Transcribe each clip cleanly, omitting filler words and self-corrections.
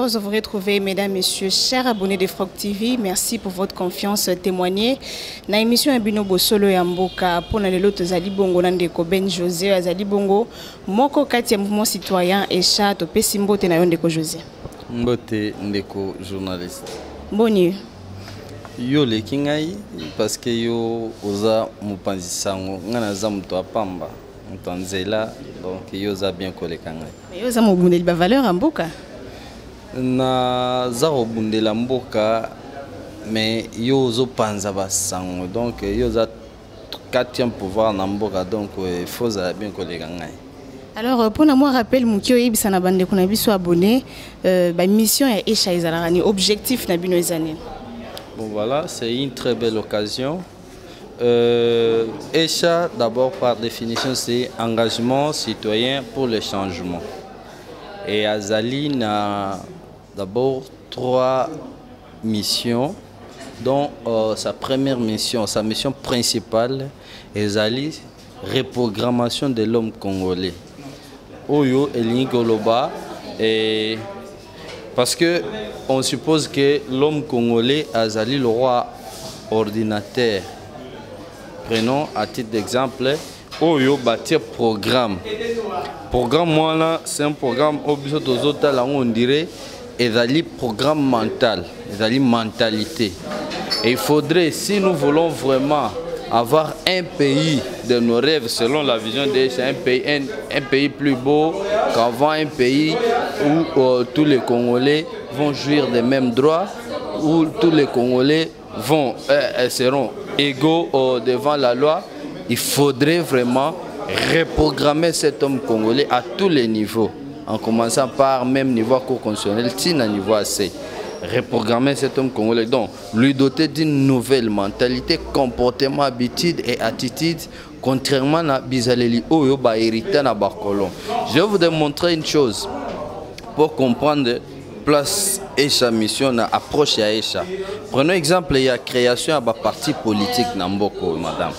heureuse de vous retrouver, mesdames, messieurs, chers abonnés de Frog TV. Merci pour votre confiance témoignée. Dans l'émission Abino Bosolo Yamboka, pour le lot Zali Bongo Nandeko Ben José, Zali Bongo, Moko Katia Mouvement Citoyen et Chat, Pessimbo Tenayon Deko José. Mbote Ndeko, journaliste. Bonne Yo le kingai, parce que yo oza mupanzi sango, ngana za mtu apamba, mtanzela, donc yo za bien collé kangai. Yo za mobundeli ba valeur amboka. Na za obundela mboka, mais yo zo panza ba sango, donc yo za quatrième pouvoir na mboka, donc il faut za bien collé kangai. Alors pour moi rappel mukio ibisa na bande kuna biso abonné, ba mission ya Esha ezalani objectif na bino ezani. Bon voilà, c'est une très belle occasion. ECHA, d'abord par définition, c'est engagement citoyen pour le changement. Et Azali a d'abord 3 missions, dont sa première mission, sa mission principale, Azali, reprogrammation de l'homme congolais. Oyo Elini Goloba et parce que on suppose que l'homme congolais Azali le roi ordinateur. Prenons à titre d'exemple Oyo bâtir programme. Programme moi là, c'est un programme on dirait Azali programme mental, Azali mentalité. Et il faudrait, si nous voulons vraiment avoir un pays de nos rêves selon la vision de un pays plus beau qu'avant, un pays où tous les Congolais vont jouir des mêmes droits, où tous les Congolais seront égaux devant la loi. Il faudrait vraiment reprogrammer cet homme congolais à tous les niveaux, en commençant par même niveau constitutionnel, si à niveau assez. Reprogrammer cet homme congolais, donc lui doter d'une nouvelle mentalité, comportement, habitude et attitude, contrairement à Bizaleli Oyo ba hérité na Bakolon. Je vais vous démontrer une chose pour comprendre place ECHA mission na approche à ECHA. Prenons exemple, il y a création de parti politique na Mboko, madame.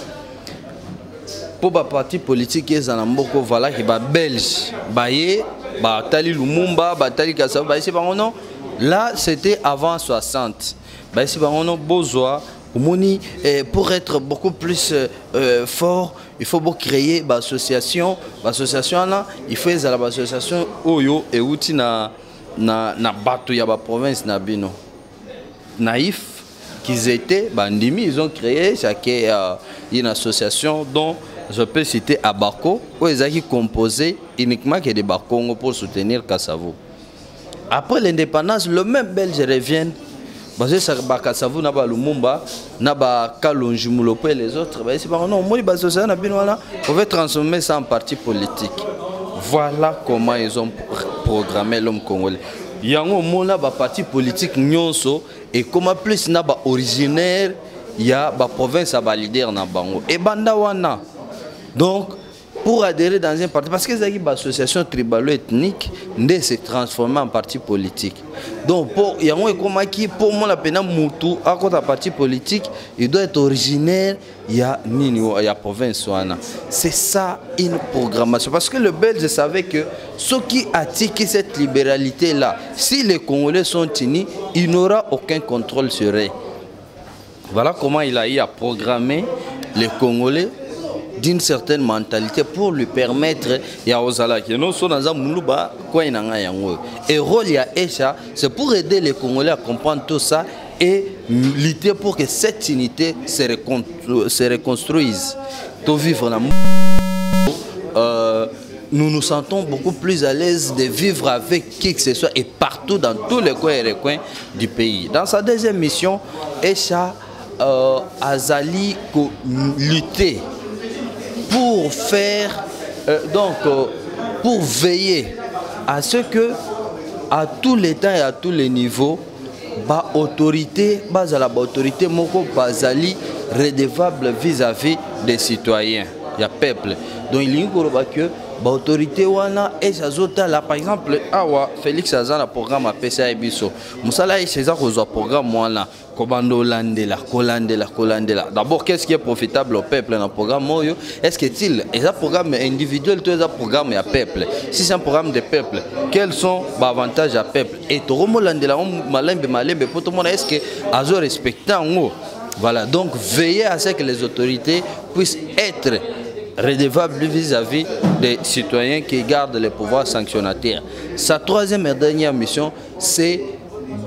Pour ba parti politique ils en Mboko, voilà qui ba belge, baye, ba tali Lumumba, ba tali Kassav, ba ici par non. Là, c'était avant 60. Ben, si on a besoin, pour être beaucoup plus fort, il faut créer une association. L'association, il faut que l'association Oyo et Outi na bateau ya ba province na bino. Naïf qu'ils étaient, bandimi, ils ont créé une association dont je peux citer Abako, où ils ont composé uniquement que des Bakongo pour soutenir Kassavo. Après l'indépendance, le même Belge revient. Parce que ça Kassavo n'a pas Lumumba, n'a pas Kalonji Moulopo et les autres. On veut transformer ça en parti politique. Voilà comment ils ont programmé l'homme congolais. Il y a un parti politique nyonso et comment plus n'a pas originaire, il y a une province à leader na bango. Et bandawana. Donc pour adhérer dans un parti, parce que c'est une association tribalo-ethnique, ne se transformer en parti politique. Donc, pour moi, la peine Moutou, à côté d'un parti politique, il doit être originaire, il y a province. C'est ça une programmation. Parce que le Belge savait que ceux qui attirent cette libéralité-là, si les Congolais sont unis, il n'aura aucun contrôle sur eux. Voilà comment il a eu à programmer les Congolais d'une certaine mentalité pour lui permettre ya ozala que non so dans muluba quoi inanga yango et rôle ya ECHA c'est pour aider les Congolais à comprendre tout ça et lutter pour que cette unité se reconstruise. Tout vivre nous nous sentons beaucoup plus à l'aise de vivre avec qui que ce soit et partout dans tous les coins et recoins du pays. Dans sa deuxième mission, ECHA Azali lutter pour faire pour veiller à ce que à tous les temps et à tous les niveaux ba autorité moko bazali redevable vis-à-vis des citoyens ya peuple. Donc il y a que ba autorité wana et azota là par exemple awa Félix Azana programme à PCA Biso musala et chez un programme wana D'abord, qu'est-ce qui est profitable au peuple dans le programme? Est-ce que c'est un programme individuel ou un programme à peuple? Si c'est un programme de peuple, quels sont les avantages à peuple? Et tout le monde est-ce que Azo respecte? Voilà, donc veillez à ce que les autorités puissent être redevables vis-à-vis des citoyens qui gardent le pouvoir sanctionnataire. Sa troisième et dernière mission, c'est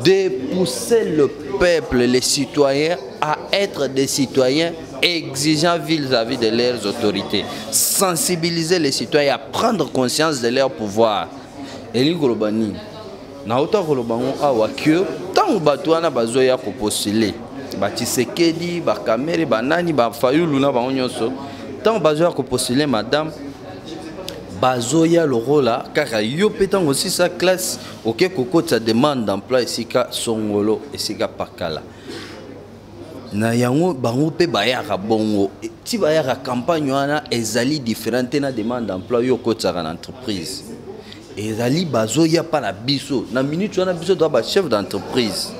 de pousser le peuple, les citoyens, à être des citoyens exigeants vis-à-vis de leurs autorités. Sensibiliser les citoyens à prendre conscience de leur pouvoir. Eli Golobani, Naota Golobango Awakyo, tant que Batouana Bazoya pour postuler, Batisekedi, Bakamere, Banani, Bafayuluna, Baonyoso, tant que Bazoya pour postuler, madame. Bazoya le rôle là, car yo pétant aussi sa classe, ok, Koko sa demande d'emploi ici ka Songolo et ici ka Pakala. Na yango bango pe bayaka bongo, ti bayaka campagne wana ezali différente na demande d'emploi yo ko tsaka na entreprise. Ezali Bazoya pa la biso, na minute wana biso doit ba chef d'entreprise.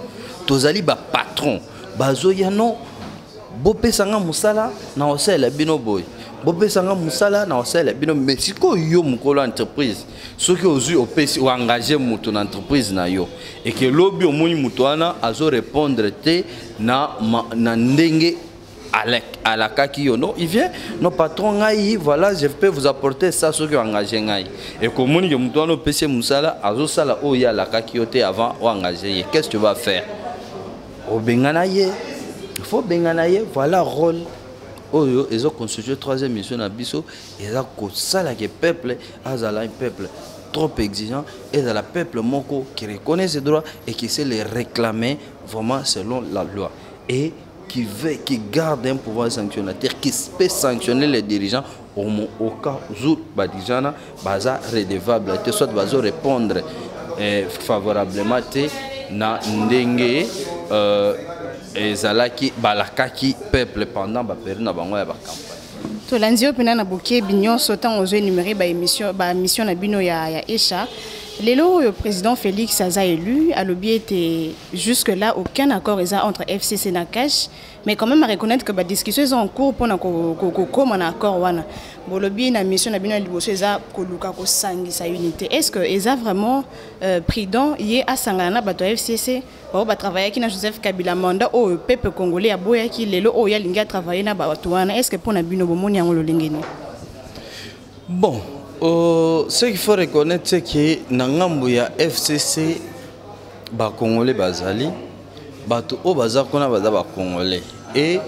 Tozali ba patron, Bazoya non, bo pesanga musala na osela bino boy. Bopé sanga musala na osala bino Mexico yo mukolo entreprise ce que ozu opesi ou engager mutu na entreprise na yo et que lobby omoni mutu wana azo répondre te na ndenge à la kaki yo non il vient nos patrons ngai voilà je peux vous apporter ça ce que engagé ngai et comme moni que mutu wana opesi musala azo sala o ya la kaki yo te avant ou engager qu'est-ce que tu vas faire au bengana ye il faut bengana ye voilà rôle. Oyo, ils ont constitué la troisième mission à Bisso. Ils ont constaté que le peuple est un peuple trop exigeant. Et le peuple moko qui reconnaît ses droits et qui sait les réclamer vraiment selon la loi. Et qui garde un pouvoir sanctionnateur, qui peut sanctionner les dirigeants au cas où les dirigeants sont redevables. Soit ils vont répondre favorablement na ndenge. Ezalaki balakaki peuple pendant la période de la campagne. Tolanzio pena na boké bignon sautant aux énumérés mission na bino ya Echa. Lelo le président Félix a élu à l'objet était jusque là aucun accord entre FCC et Cash, mais quand même à reconnaître que la discussion est en cours pour comme un accord wana. Bon lobby na mission na bino liboso eza koluka ko sangi sa unité. Est-ce que eza vraiment prudent yé à sangana bato FCC ba travailler qui na Joseph Kabila mandat au peuple congolais a boya ki lelo o ya linga travailler na bato wana. Est-ce que pour na bino bomoni yango lolengeni? Bon ce qu'il faut reconnaître, c'est que dans le FCC, les Congolais bazali, les bazakona bazaba Congolais et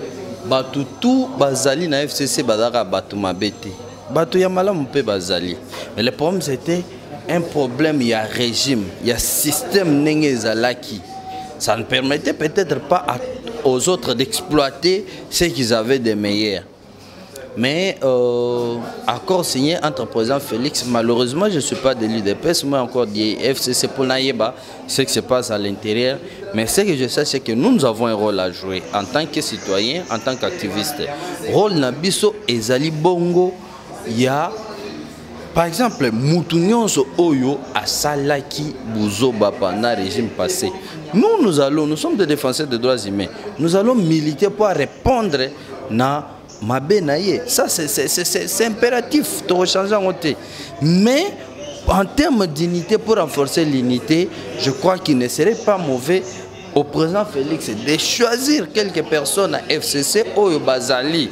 tout bazali na FCC bazaka batu mabete, batu yamala mpe bazali. Mais le problème c'était un problème, il y a régime, il y a système nengezalaki. Ça ne permettait peut-être pas aux autres d'exploiter ce qu'ils avaient de meilleur. Mais accord signé entre le président Félix, malheureusement je ne suis pas de l'UDPS, moi encore dit FCC pour Naïba, ce qui se passe à l'intérieur. Mais ce que je sais, c'est que nous avons un rôle à jouer en tant que citoyens, en tant qu'activistes. Rôle Nabiso et Zali Bongo, il y a par exemple Moutounions Oyo à Salaki Bouzoba pendant le régime passé. Nous sommes des défenseurs des droits humains. Nous allons militer pour répondre à ça c'est impératif de changer en côté. Mais en termes d'unité, pour renforcer l'unité, je crois qu'il ne serait pas mauvais au président Félix de choisir quelques personnes à FCC au Bazali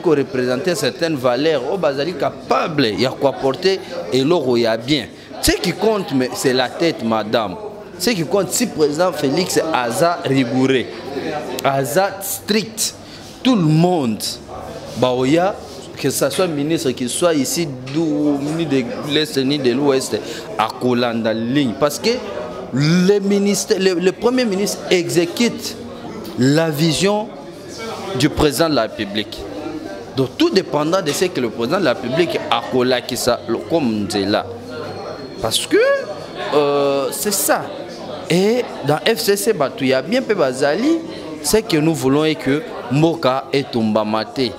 qui représentait certaines valeurs, au Bazali capable de quoi porter et l'euro y a bien. Ce qui compte, c'est la tête, madame. Ce qui compte, si le président Félix a rigoureux, a strict. Tout le monde, Baoya, que ce soit ministre, qu'il soit ici, ni de l'Est ni de l'Ouest, à Kolanda ligne. Parce que le Premier ministre exécute la vision du président de la République. Donc tout dépendant de ce que le président de la République a collé ça, comme là. Parce que c'est ça. Et dans FCC, il y a bien peu Bazali. Ce que nous voulons est que Moka est tombamate.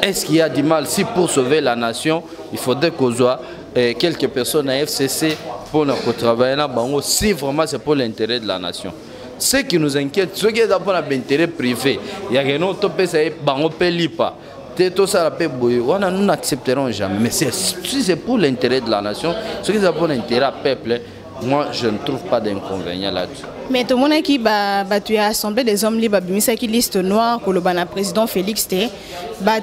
Est-ce qu'il y a du mal? Si pour sauver la nation, il faudrait qu'on soit quelques personnes à FCC pour travailler là, si vraiment c'est pour l'intérêt de la nation. Ce qui nous inquiète, ce qui est d'abord l'intérêt privé, il y a un autre pays qui pas. Nous n'accepterons jamais. Mais si c'est pour l'intérêt de la nation, ce qui est pour l'intérêt du peuple, moi je ne trouve pas d'inconvénient là-dessus. Mais tout le monde qui tu as assemblé des hommes libres, qui liste noire pour le président Félix T.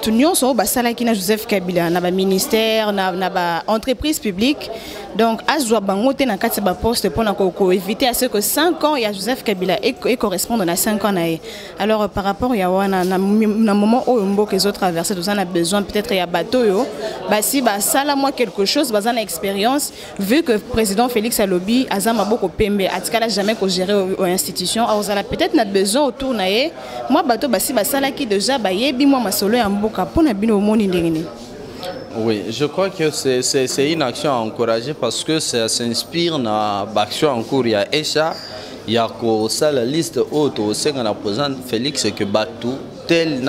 Tout le monde qui Joseph Kabila, na ministère, na entreprise publique. Donc, à ce moment na kati ba poste pour éviter à ce que 5 ans il y a Joseph Kabila et correspondent à 5 ans. Alors par rapport à wana na moment où on les autres traversé tout ça on a besoin peut-être il y a bateau yo si ça là moi quelque chose bazana expérience vu que président Félix Alobi azama beaucoup pembe atikala jamais ko gérer aux institutions alors peut-être n'a besoin autour naé moi bateau ça là qui déjà yebi moi masolo ya mboka pona bino moni ndengene. Oui, je crois que c'est une action à encourager parce que ça s'inspire dans l'action en cours. Il y a Echa, il y a la liste haute au sein de la présidente Félix que Batou, tel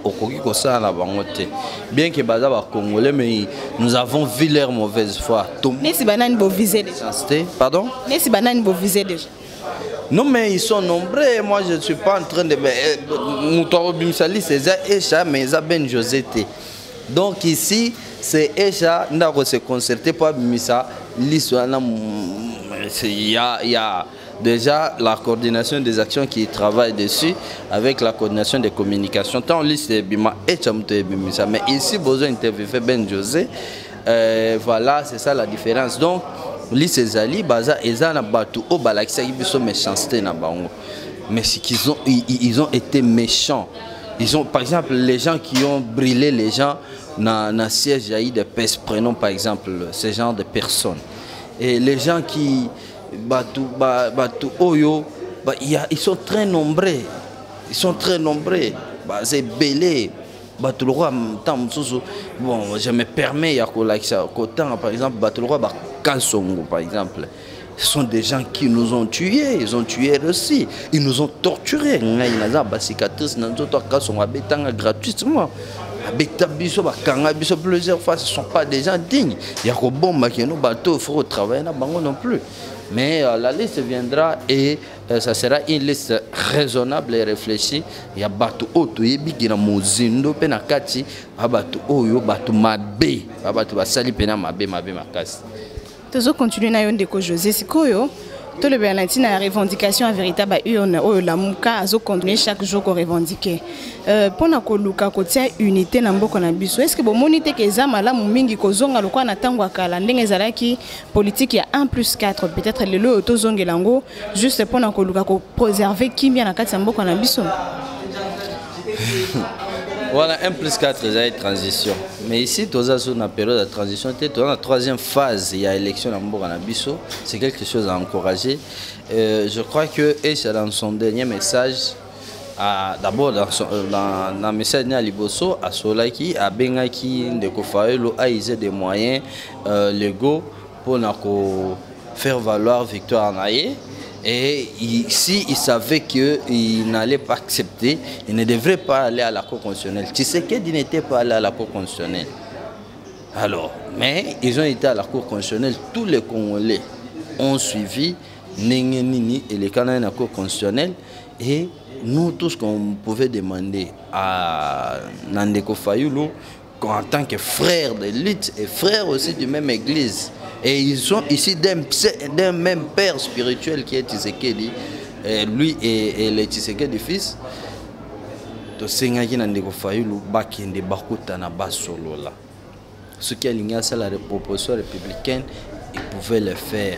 au Kogi Kosa la bangote. Bien que Baza va Congolais, mais nous avons vu leur mauvaise foi. N'est-ce pas vous visez déjà? Pardon? N'est-ce pas vous visez déjà? Non, mais ils sont nombreux. Moi, je ne suis pas en train de. Moutouaro Bimsali, c'est Echa, mais Ben José. Donc ici, c'est Echa, nous avons se concerté pour Bimisa. Il y a déjà la coordination des actions qui travaille dessus avec la coordination des communications. Tant liste Bima Echa Bimisa. Mais ici, besoin d'interviewer Ben José. Voilà, c'est ça la différence. Donc, liste Zali, Baza, Ezana Batu, Obalakisa, ils sont méchanceté na bango. Mais c'est qu'ils ont été méchants. Ils ont, par exemple, les gens qui ont brûlé les gens dans le siège de PES, prenons par exemple ce genre de personnes. Et les gens qui Oyo, ils sont très nombreux. Ils sont très nombreux. C'est belé. Bon, je me permets, par exemple, Kansongo, par exemple. Ce sont des gens qui nous ont tués, ils ont tué aussi, ils nous ont torturés. Ils ont gratuitement. Plusieurs fois, ce ne sont pas des gens dignes. Il y a des bombes qui nous battent, il faut travailler non plus. Mais la liste viendra et ça sera une liste raisonnable et réfléchie. Il y a Batu Oto, Yebiki na Mozindo, Penakati, Batu Oyo, Batu Mabe, Batu Basali Pena Mabe, Mabe Makasi. Toujours continuer na yonde ko José Sikoyo. Tout le Bernatine a revendication véritable à urne ou la mouka a continuer chaque jour qu'on revendique. Pona ko luka ko tia unité na mboko na biso. Est-ce que bon monité ke zama la mingi ko zonga lokwa na tangwa kala ndenge ezalaki politique ya 1+4 peut-être le lo to zongelango juste pona ko luka ko préserver kimia na kati ya mboko na biso. Voilà, 1+4, c'est une transition. Mais ici, tu as une période de transition, tu as la troisième phase, il y a l'élection à Mboganabiso. C'est quelque chose à encourager. Je crois que Echa, dans son dernier message, d'abord dans le message de Liboso, à Solaki, à Bengaki, de Kofaelo, a usé des moyens légaux pour faire valoir victoire en Aïe. Et ici, il savait qu'il n'allait pas accepter, il ne devrait pas aller à la Cour constitutionnelle. Tshisekedi n'était pas allé à la Cour constitutionnelle. Alors, mais ils ont été à la Cour constitutionnelle, tous les Congolais ont suivi Nengenini et les Canadiens de la Cour constitutionnelle. Et nous, tout ce qu'on pouvait demander à Nandeko Fayulu, en tant que frère de lutte et frère aussi du même église, et ils sont ici d'un même père spirituel qui est Tshisekedi, lui et le Tshisekedi fils. Ce qui est aligné à la proposition républicaine, ils pouvaient le faire.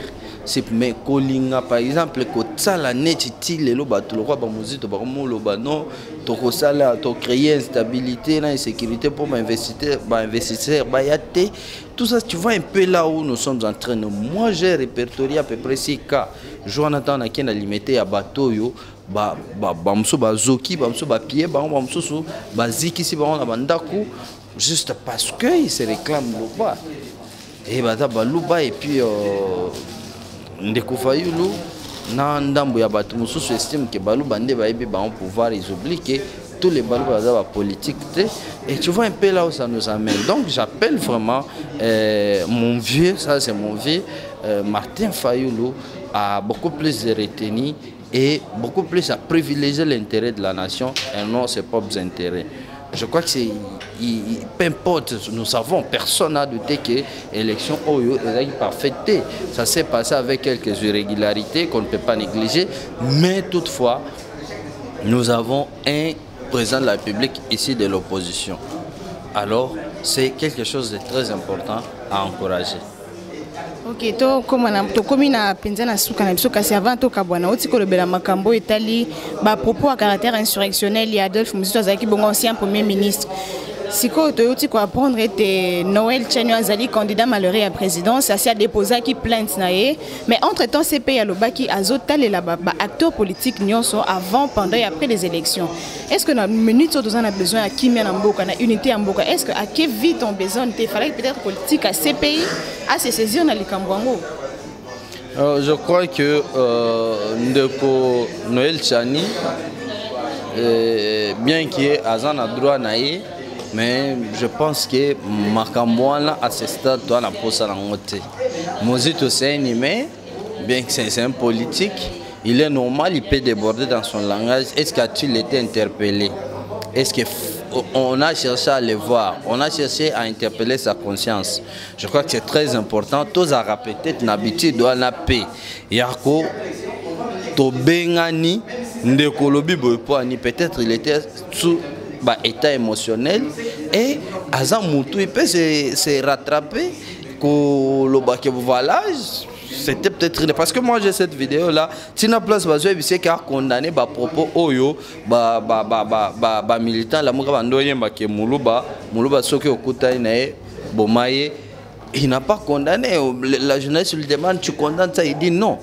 Mais Kolinga, par exemple, la netiti le loba tout le roi bamuzito bakomoloba non to kosala to créer instabilité na insécurité pour m'investisseur bayate. Tout ça, tu vois un peu là où nous sommes en train de. Moi, j'ai répertorié à peu près 6 cas. Jonathan a limité à bateau yo bamso bazoki bamso bapied bamso baziki si on a bandaku juste parce que ils se réclament loba et baluba et puis Ndeko Fayulu na ndambo ya batu mususu estime que balu bande baebi ba on pouvoir ils oublient que tous les balou baza politique et tu vois un peu là où ça nous amène. Donc j'appelle vraiment mon vieux, ça c'est mon vieux Martin Fayulu à beaucoup plus de retenue et beaucoup plus à privilégier l'intérêt de la nation et non ses propres intérêts. Je crois que c'est, peu importe, nous savons, personne n'a douté que l'élection Oyo est parfaite. Ça s'est passé avec quelques irrégularités qu'on ne peut pas négliger, mais toutefois, nous avons un président de la République ici de l'opposition. Alors, c'est quelque chose de très important à encourager. Ok, to comme na penza na suka na biso kasi avant to kabwana oti ko lobela makambo etali ba propos à caractère insurrectionnel ya Adolphe Muzito azaki bongo ancien premier ministre. Siko to yoti ko apprendre était Noël Tchani azali candidat malheureux à présidence, asi a déposé qui plainte na ye, mais entre-temps CPI alobaki azotale la ba acteurs politiques nyonso avant, pendant et après les élections. Est-ce que dans minute où on a besoin à kimia na mboka na unité en mboka, est-ce que à quel vite on besoin il fallait peut-être politique à CPI à se saisir dans les Kambwango? Je crois que Ndeko Noël Tchani, bien qu'il ait a droit naïe, mais je pense que Makambouana à ce stade doit la poser en côté. Muzito c'est un humain, bien que c'est un politique, il est normal, il peut déborder dans son langage. Est-ce qu'il a été interpellé? Est-ce qu'on a cherché à le voir? On a cherché à interpeller sa conscience. Je crois que c'est très important. Tous à répéter, n'habitude doit la paix. Yako, Tobengani, Ndekolobi Boypoani, peut-être il était sous état émotionnel et Azam Moutou il peut se rattraper voilà, c'était peut-être parce que moi j'ai cette vidéo là Tina Place Bazoué c'est qu'il a condamné par propos oyo militant la muka bandoye mbake muluba soki okuta inae bomaye il n'a pas condamné. La journaliste lui demande tu condamnes ça, il dit non.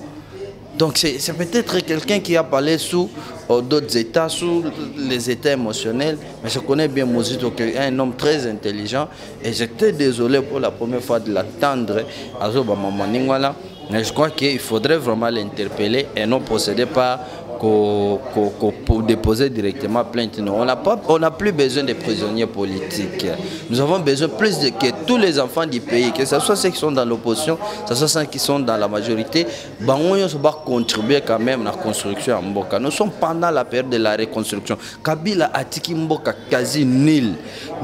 Donc c'est peut-être quelqu'un qui a parlé sous d'autres états, sous les états émotionnels. Mais je connais bien Muzito, qui est un homme très intelligent. Et j'étais désolé pour la première fois de l'attendre à Zobamamaniwala. Mais je crois qu'il faudrait vraiment l'interpeller et non procéder par pour déposer directement plainte. Non, on n'a plus besoin de prisonniers politiques. Nous avons besoin plus que tous les enfants du pays, que ce soit ceux qui sont dans l'opposition, que ce soit ceux qui sont dans la majorité, on va contribuer quand même à la construction à Mboka. Nous sommes pendant la période de la reconstruction. Kabila Atiki Mboka quasi nul.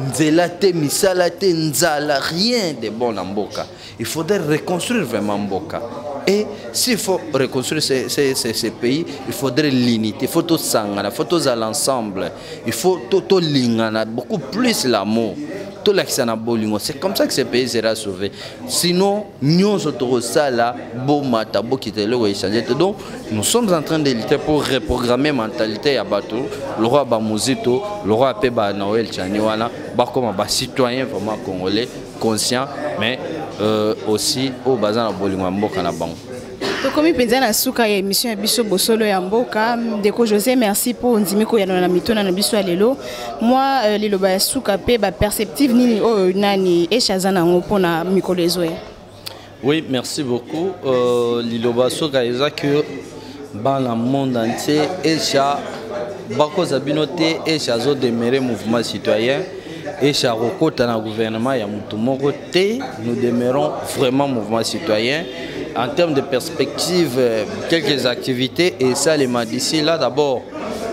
Nzelate, Misalate, Nzala, rien de bon à Mboka. Il faudrait reconstruire vraiment Mboka. Et s'il faut reconstruire ces pays, il faudrait l'unité, il faut tout sangana, il faut tout à l'ensemble, il faut tout lingana, beaucoup plus l'amour, tout l'accent bolingo. C'est comme ça que ce pays sera sauvé. Sinon, nous sommes là, bomata, bokitelo et changer. Donc, nous sommes en train de lutter pour reprogrammer la mentalité à Batou, le roi Bamuzito, le roi Peba Noël Tchaniwana, comme un citoyen vraiment congolais, conscient, mais aussi au bazar na bolingo mboka na bango. Comme penza na suka ya émission ya biso bosolo ya mboka Ndeko José, merci pour ndimiko ya na mitona na biso lelo. Moi liloba ya suka pe ba perceptive nini o nani echazana ngopona mikolo ezo. Oui, merci beaucoup. Liloba suka eza que dans le monde entier echa bako zabinote echa zo demeurer mouvement citoyen. Et Charoko, dans le gouvernement, nous demeurons vraiment mouvement citoyen. En termes de perspective, quelques activités, et ça, les d'ici là, d'abord,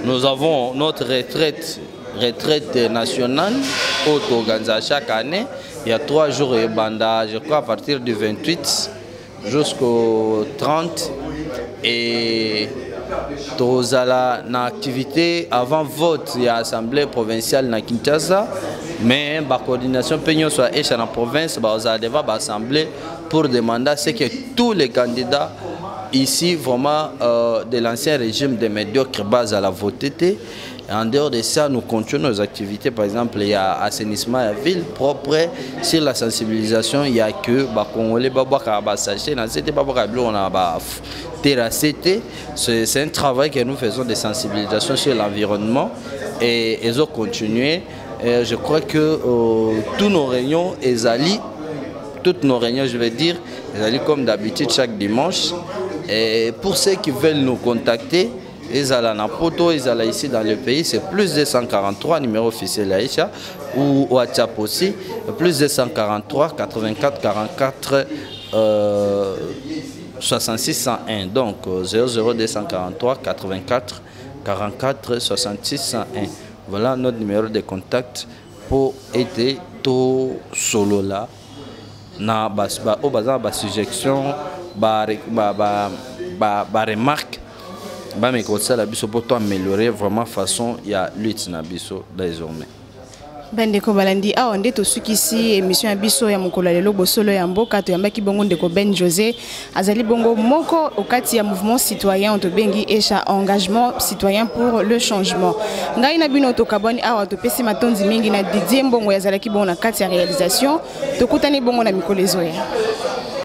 nous avons notre retraite nationale, auto-organisée chaque année. Il y a 3 jours et banda, je crois, à partir du 28 jusqu'au 30. Et tous à l'activité avant vote, il y a l'Assemblée provinciale na Kinshasa, mais la coordination peignon soit échue dans la province, on a devant l'Assemblée pour demander ce que tous les candidats ici vraiment de l'ancien régime de médiocre base à la voté. En dehors de ça, nous continuons nos activités. Par exemple, il y a assainissement à la ville propre. Sur la sensibilisation, il y a que c'est un travail que nous faisons de sensibilisation sur l'environnement et ils ont continué. Et je crois que tous nos réunions, toutes nos réunions, je vais dire, elles comme d'habitude chaque dimanche. Et pour ceux qui veulent nous contacter, ils allaient à Poto, ils allaient ici dans le pays, c'est plus de 143, numéro officiel Aïcha, ou WhatsApp aussi, plus de 143, 84, 44, 66 101. Donc 00243 84 44 66 101. Voilà notre numéro de contact pour aider tout solo là. Na bas suggestion, remarque, mais comme ça la biso pour améliorer vraiment façon il y a lutte na biso désormais. Bendeko balandi awa ndeto sukisi émission ya biso ya mokolo lelo bosolo ya mboka to yambaki bongo ndeko Ben José azali bongo moko okati ya mouvement citoyen to bengi esha engagement citoyen pour le changement. Ngai na bino to kaboni awa to pesi matonzi mingi na Didier Mbongo yazalaki bongo na kati ya réalisation to kutani bongo na mikolo ezoya.